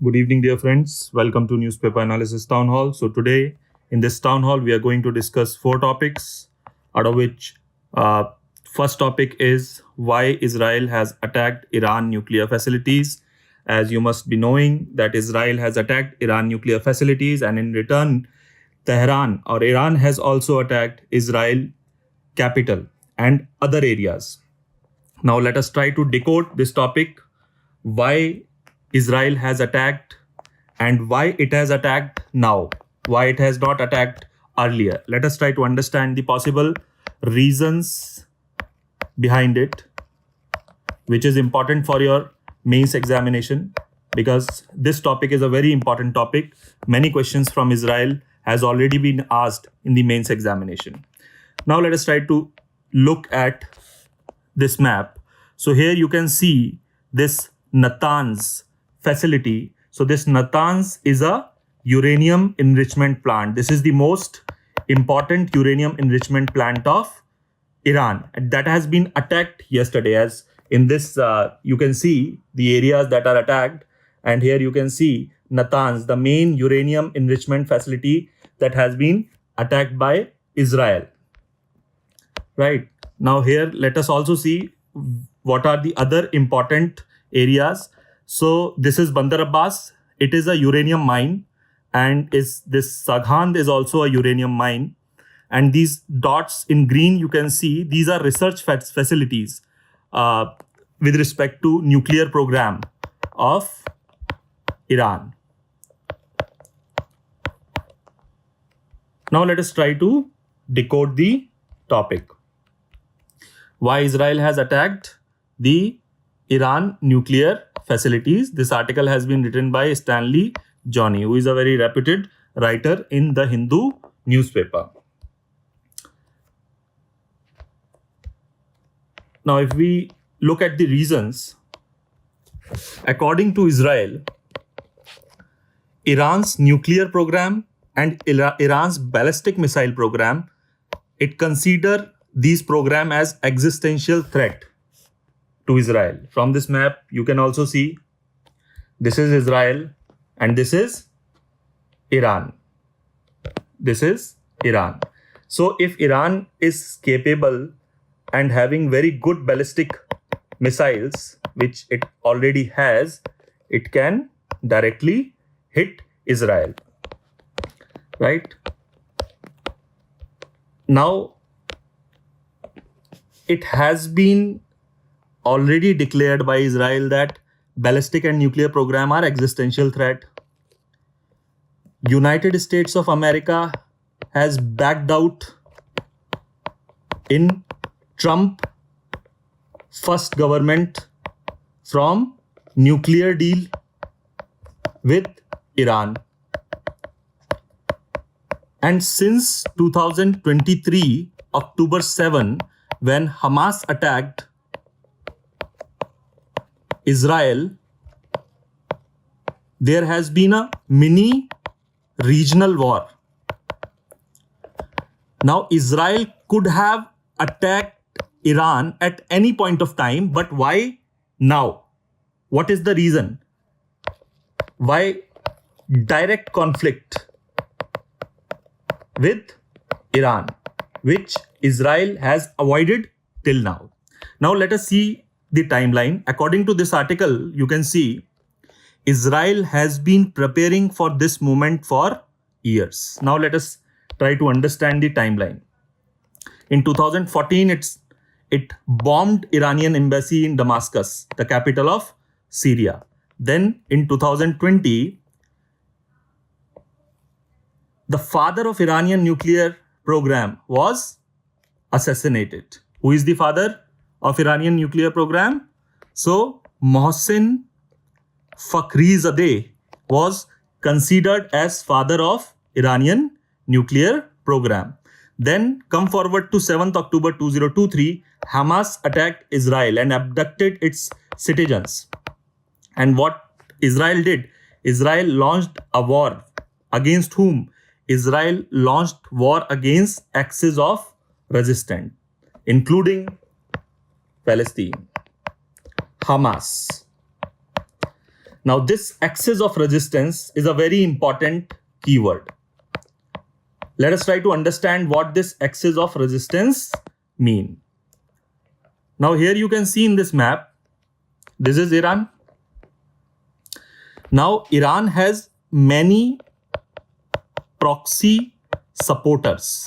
Good evening, dear friends. Welcome to Newspaper Analysis Townhall. So today in this Townhall, we are going to discuss 4 topics, out of which first topic is why Israel has attacked Iran nuclear facilities. As you must be knowing that Israel has attacked Iran nuclear facilities, and in return, Tehran or Iran has also attacked Israel capital and other areas. Now let us try to decode this topic, why Israel has attacked and why it has attacked now, why it has not attacked earlier. Let us try to understand the possible reasons behind it, which is important for your mains examination, because this topic is a very important topic. Many questions from Israel has already been asked in the mains examination. Now let us try to look at this map. So here you can see this Natanz facility. So this Natanz is a uranium enrichment plant. This is the most important uranium enrichment plant of Iran that has been attacked yesterday. As in this, you can see the areas that are attacked, and here you can see Natanz, the main uranium enrichment facility that has been attacked by Israel. Right. Now here, let us also see what are the other important areas. So this is Bandar Abbas. It is a uranium mine, and this Saghand is also a uranium mine. And these dots in green, you can see these are research facilities with respect to nuclear program of Iran. Now let us try to decode the topic. Why Israel has attacked the Iran nuclear facilities. This article has been written by Stanley Johnny, who is a very reputed writer in the Hindu newspaper. Now, if we look at the reasons, according to Israel, Iran's nuclear program and Iran's ballistic missile program, it consider these program as existential threat to Israel. From this map, you can also see this is Israel and this is Iran. This is Iran. So if Iran is capable and having very good ballistic missiles, which it already has, it can directly hit Israel. Right? Now, it has been already declared by Israel that ballistic and nuclear program are existential threat. United States of America has backed out in Trump first government from nuclear deal with Iran. And since 2023, October 7, when Hamas attacked Israel, there has been a mini regional war. Now, Israel could have attacked Iran at any point of time, but why now? What is the reason? Why direct conflict with Iran, which Israel has avoided till now? Now, let us see the timeline. According to this article, you can see Israel has been preparing for this moment for years. Now let us try to understand the timeline. In 2014, it bombed Iranian embassy in Damascus, the capital of Syria. Then in 2020, the father of Iranian nuclear program was assassinated. Who is the father of Iranian nuclear program? So Mohsen Fakhrizadeh was considered as father of Iranian nuclear program. Then come forward to 7th October 2023, Hamas attacked Israel and abducted its citizens. And what Israel did? Israel launched a war. Against whom? Israel launched war against axis of resistance, including Palestine. Hamas. Now this axis of resistance is a very important keyword. Let us try to understand what this axis of resistance mean. Now here you can see in this map, this is Iran. Now Iran has many proxy supporters.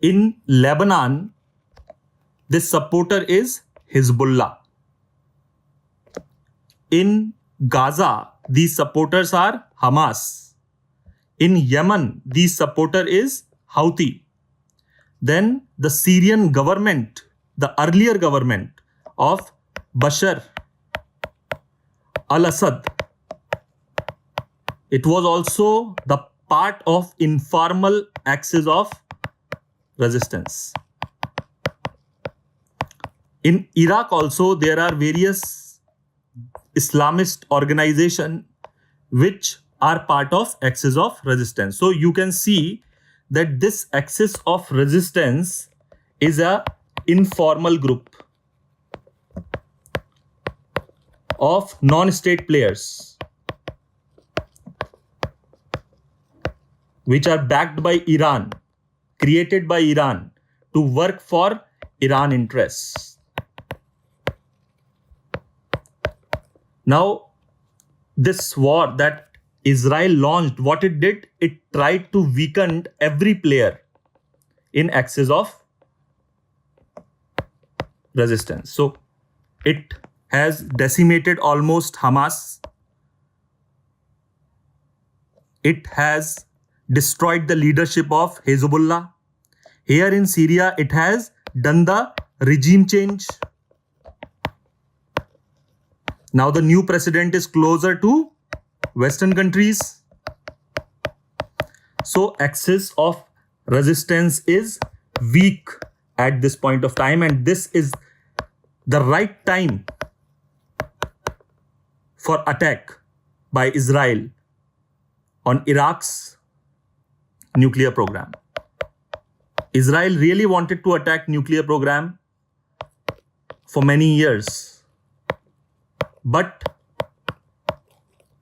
In Lebanon, this supporter is Hezbollah. In Gaza, these supporters are Hamas. In Yemen, these supporter is Houthi. Then the Syrian government, the earlier government of Bashar al-Assad, it was also the part of informal axis of resistance. In Iraq also, there are various Islamist organizations which are part of axis of resistance. So you can see that this axis of resistance is a informal group of non-state players which are backed by Iran, created by Iran to work for Iran interests. Now, this war that Israel launched, what it did, it tried to weaken every player in axis of resistance. So it has decimated almost Hamas. It has destroyed the leadership of Hezbollah. Here in Syria, it has done the regime change. Now the new president is closer to Western countries. So axis of resistance is weak at this point of time, and this is the right time for attack by Israel on Iraq's nuclear program. Israel really wanted to attack nuclear program for many years, but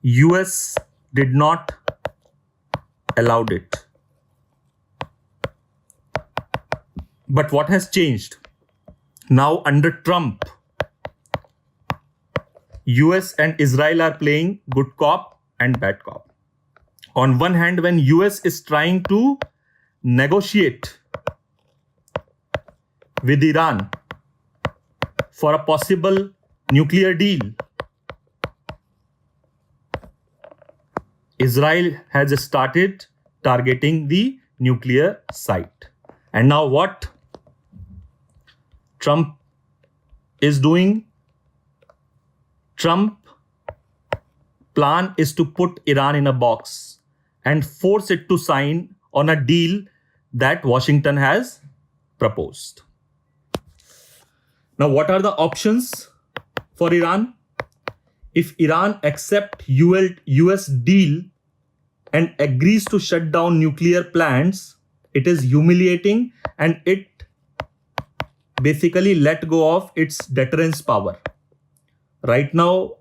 US did not allow it. But what has changed? Now under Trump, US and Israel are playing good cop and bad cop. On one hand, when US is trying to negotiate with Iran for a possible nuclear deal, Israel has started targeting the nuclear site. And now what Trump is doing? Trump plan is to put Iran in a box and force it to sign on a deal that Washington has proposed. Now, what are the options for Iran? If Iran accepts US deal and agrees to shut down nuclear plants, it is humiliating and it basically let go of its deterrence power. Right now,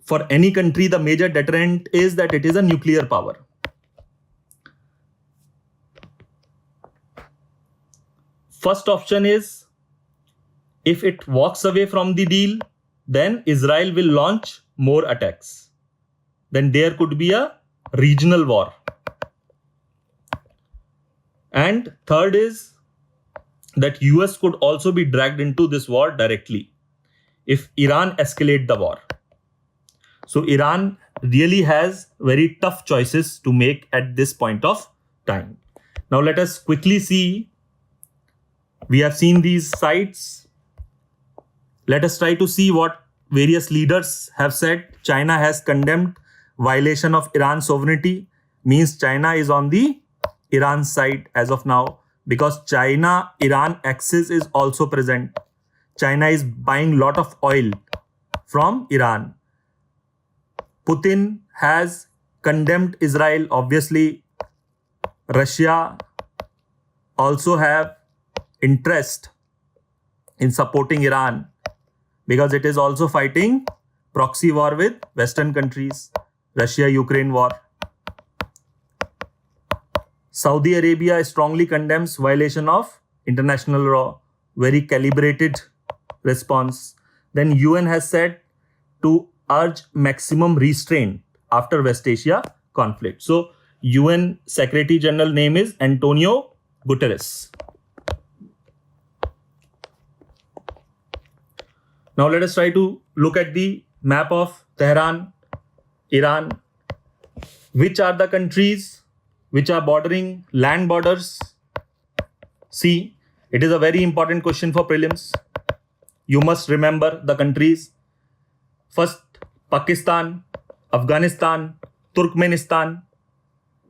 for any country, the major deterrent is that it is a nuclear power. First option is, if it walks away from the deal, then Israel will launch more attacks. Then there could be a regional war. And third is that US could also be dragged into this war directly if Iran escalate the war. So Iran really has very tough choices to make at this point of time. Now let us quickly see. We have seen these sites. Let us try to see what various leaders have said. China has condemned violation of Iran's sovereignty. Means China is on the Iran side as of now, because China-Iran axis is also present. China is buying a lot of oil from Iran. Putin has condemned Israel. Obviously, Russia also have interest in supporting Iran because it is also fighting proxy war with Western countries, Russia-Ukraine war. Saudi Arabia strongly condemns violation of international law, very calibrated response. Then UN has said to urge maximum restraint after West Asia conflict. So UN Secretary General name is Antonio Guterres. Now let us try to look at the map of Tehran, Iran. Which are the countries which are bordering land borders? See, it is a very important question for prelims. You must remember the countries. First, Pakistan, Afghanistan, Turkmenistan.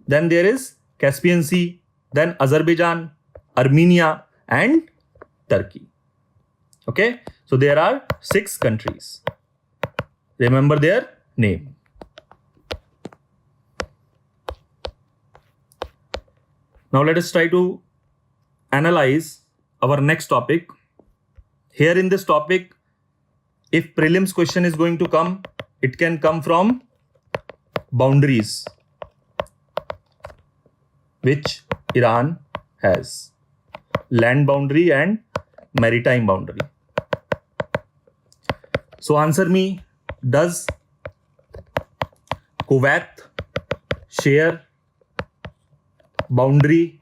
Then there is Caspian Sea, then Azerbaijan, Armenia, and Turkey. Okay, so there are 6 countries. Remember their name. Now let us try to analyze our next topic. Here in this topic, if prelims question is going to come, it can come from boundaries which Iran has. Land boundary and maritime boundary. So answer me, does Kuwait share boundary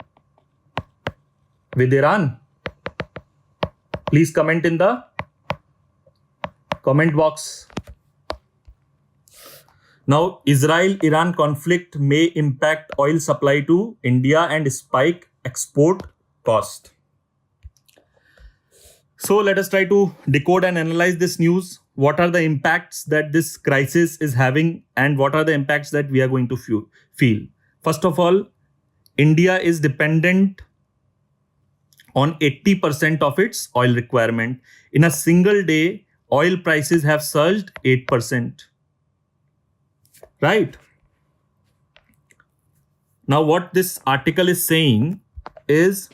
with Iran? Please comment in the comment box. Now, Israel-Iran conflict may impact oil supply to India and spike export cost. So let us try to decode and analyze this news. What are the impacts that this crisis is having and what are the impacts that we are going to feel? First of all, India is dependent on 80% of its oil requirement. In a single day, oil prices have surged 8%. Right? Now, what this article is saying is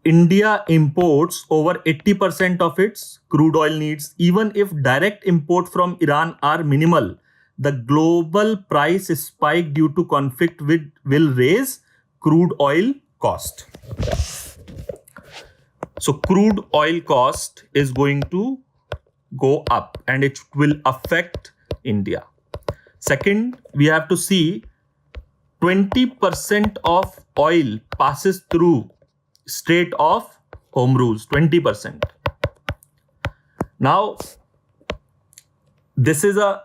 India imports over 80% of its crude oil needs. Even if direct import from Iran are minimal, the global price spike due to conflict will raise crude oil cost. So crude oil cost is going to go up and it will affect India. Second, we have to see 20% of oil passes through Strait of Hormuz, 20%. Now, this is a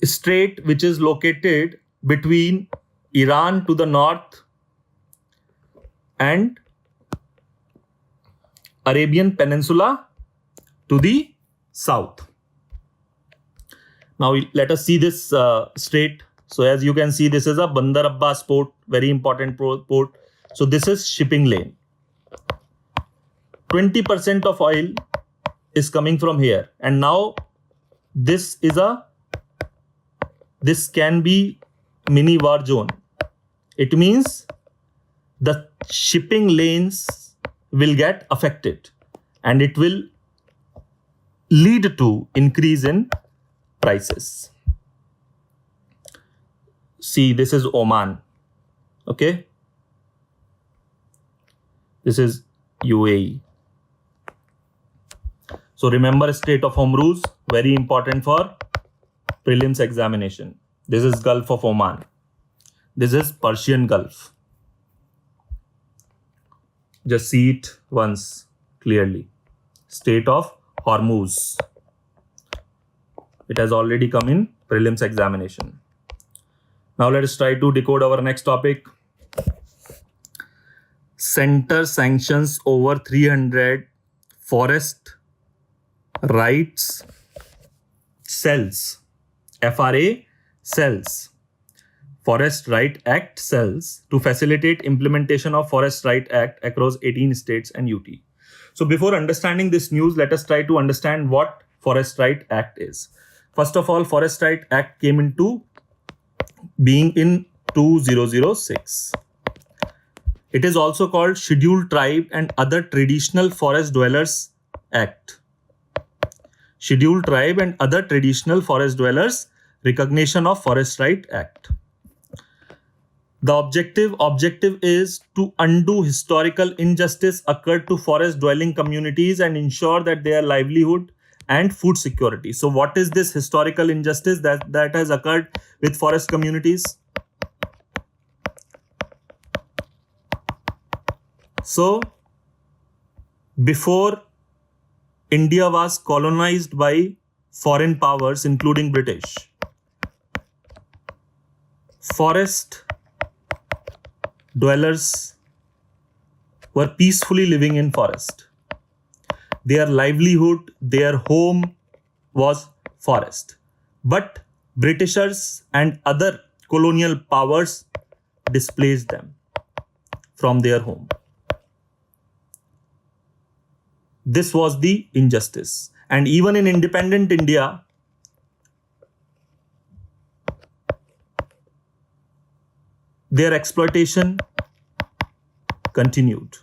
strait which is located between Iran to the north and Arabian Peninsula to the south. Now, let us see this strait. So, as you can see, this is a Bandar Abbas port, very important port. So, this is shipping lane. 20% of oil is coming from here. And now, this can be mini war zone. It means the shipping lanes will get affected and it will lead to increase in prices. See, this is Oman. Okay. This is UAE. So remember, Strait of Hormuz, very important for prelims examination. This is Gulf of Oman. This is Persian Gulf. Just see it once clearly. Strait of Hormuz. It has already come in prelims examination. Now let us try to decode our next topic. Center sanctions over 300 forest rights cells. FRA cells. Forest Right Act cells to facilitate implementation of Forest Right Act across 18 states and UT. So before understanding this news, let us try to understand what Forest Right Act is. First of all, Forest Right Act came into being in 2006. It is also called Scheduled Tribe and Other Traditional Forest Dwellers Act. Scheduled Tribe and Other Traditional Forest Dwellers Recognition of Forest Right Act. The objective is to undo historical injustice occurred to forest dwelling communities and ensure that their livelihood and food security. So what is this historical injustice that has occurred with forest communities? So before India was colonized by foreign powers, including British, forest dwellers were peacefully living in forest. Their livelihood, their home was forest. But Britishers and other colonial powers displaced them from their home. This was the injustice. And even in independent India, their exploitation continued.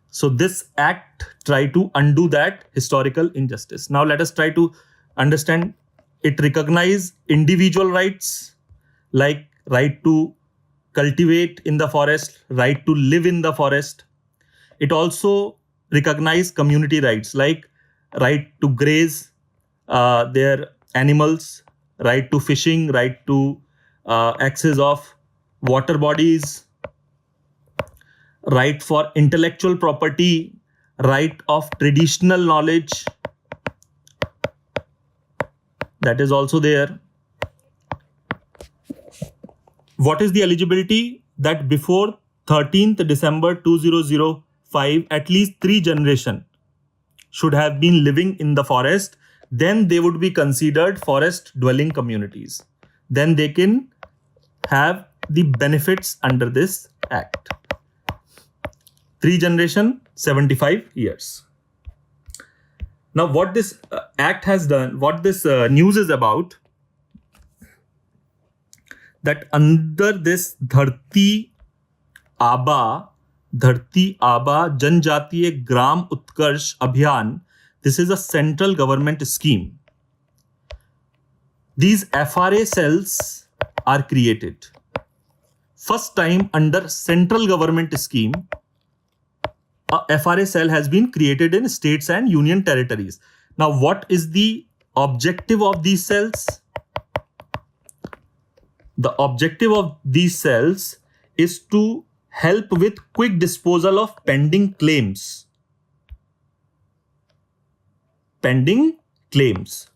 So this act tried to undo that historical injustice. Now let us try to understand. It recognizes individual rights like right to cultivate in the forest, right to live in the forest. It also recognizes community rights like right to graze their animals, right to fishing, right to access of water bodies, right for intellectual property, right of traditional knowledge. That is also there. What is the eligibility? That before 13th December 2005, at least 3 generations should have been living in the forest. Then they would be considered forest dwelling communities. Then they can have the benefits under this act. 3 generation, 75 years. Now what this act has done, what this news is about, that under this Dharti Aba Janjatiya Gram Utkarsh Abhiyan, this is a central government scheme. These FRA cells are created. First time under central government scheme, a FRA cell has been created in states and union territories. Now, what is the objective of these cells? The objective of these cells is to help with quick disposal of pending claims. Pending claims.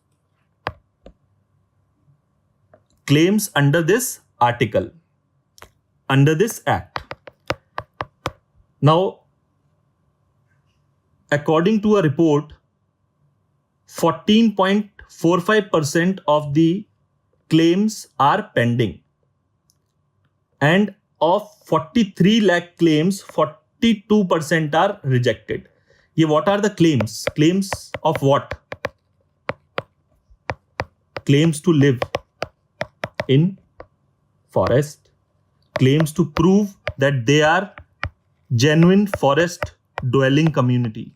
Claims under this article, under this act. Now, according to a report, 14.45% of the claims are pending, and of 43 lakh claims, 42% are rejected. What are the claims? Claims of what? Claims to live in forest, claims to prove that they are genuine forest dwelling community.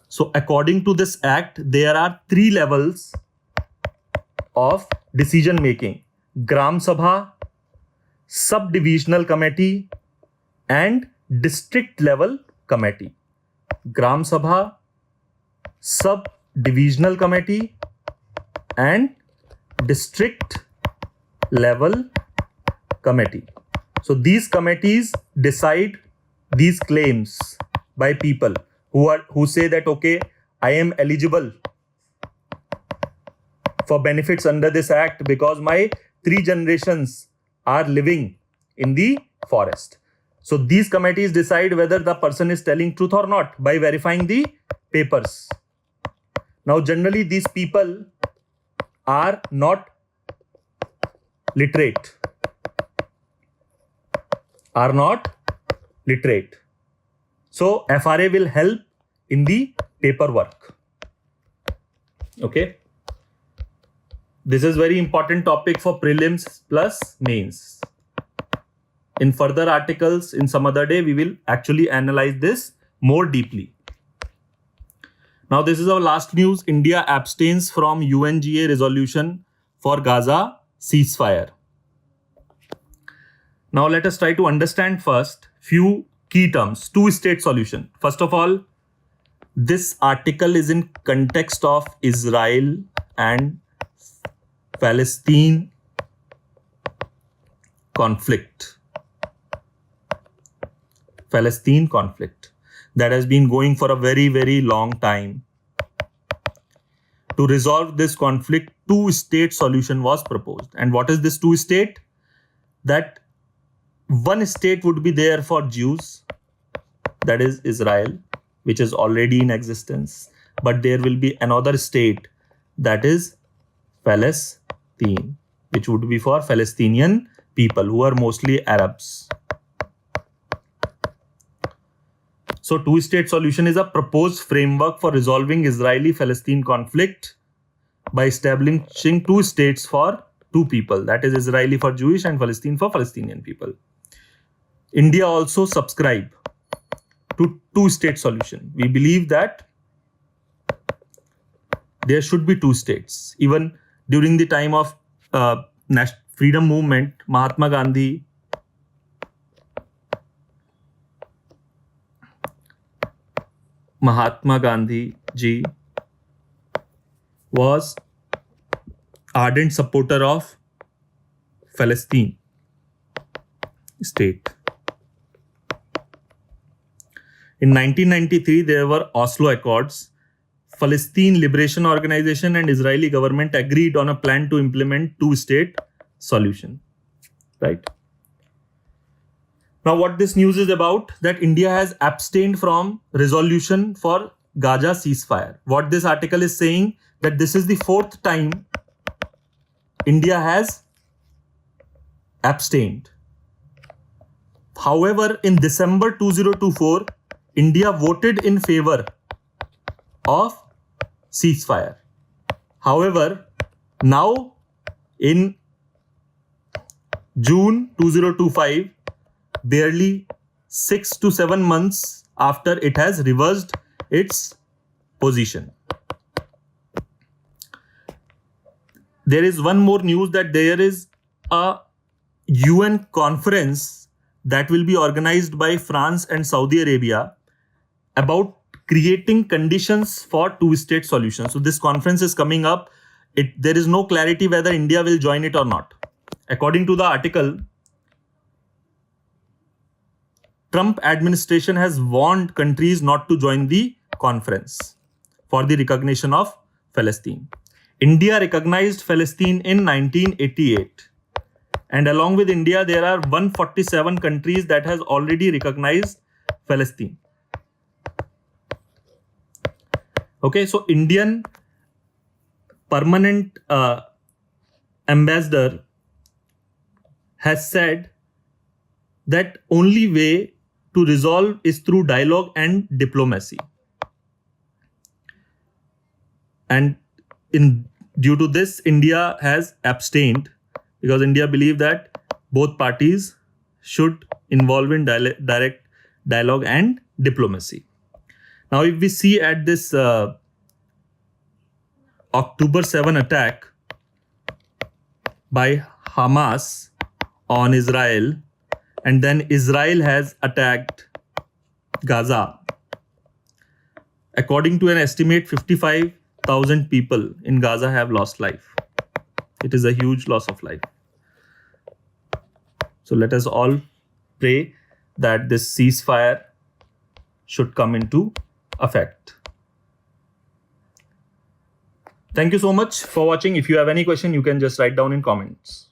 So according to this act, there are 3 levels of decision making: Gram Sabha, Subdivisional Committee, and District Level Committee. Gram Sabha, Subdivisional Committee, and District Level Committee. So these committees decide these claims by people who say that, okay, I am eligible for benefits under this act because my 3 generations are living in the forest. So these committees decide whether the person is telling truth or not by verifying the papers. Now generally these people are not literate. So FRA will help in the paperwork. Okay. This is very important topic for prelims plus mains. In further articles, in some other day, we will actually analyze this more deeply. Now, this is our last news. India abstains from UNGA resolution for Gaza ceasefire. Now, let us try to understand first few key terms. Two-state solution. First of all, this article is in context of Israel and Palestine conflict. Palestine conflict that has been going for a very, very long time. To resolve this conflict, two-state solution was proposed. And what is this two-state? That one state would be there for Jews, that is Israel, which is already in existence. But there will be another state, that is Palestine, which would be for Palestinian people who are mostly Arabs. So two-state solution is a proposed framework for resolving Israeli-Palestine conflict by establishing two states for two people, that is Israeli for Jewish and Palestine for Palestinian people. India also subscribe to two-state solution. We believe that there should be two states. Even during the time of freedom movement, Mahatma Gandhi ji was ardent supporter of Palestine state. In 1993, there were Oslo Accords. Palestine Liberation Organization and Israeli government agreed on a plan to implement two-state solution. Right? Now, what this news is about, that India has abstained from resolution for Gaza ceasefire. What this article is saying, that this is the fourth time India has abstained. However, in December 2024, India voted in favor of ceasefire. However, now in June 2025, barely 6 to 7 months after it has reversed its position. There is one more news, that there is a UN conference that will be organized by France and Saudi Arabia about creating conditions for two-state solution. So this conference is coming up. There is no clarity whether India will join it or not. According to the article, Trump administration has warned countries not to join the conference for the recognition of Palestine. India recognized Palestine in 1988. And along with India, there are 147 countries that has already recognized Palestine. Okay, so Indian permanent ambassador has said that only way to resolve is through dialogue and diplomacy. And due to this, India has abstained because India believes that both parties should involve in direct dialogue and diplomacy. Now, if we see at this October 7 attack by Hamas on Israel, and then Israel has attacked Gaza. According to an estimate, 55,000 people in Gaza have lost life. It is a huge loss of life. So let us all pray that this ceasefire should come into effect. Thank you so much for watching. If you have any question, you can just write down in comments.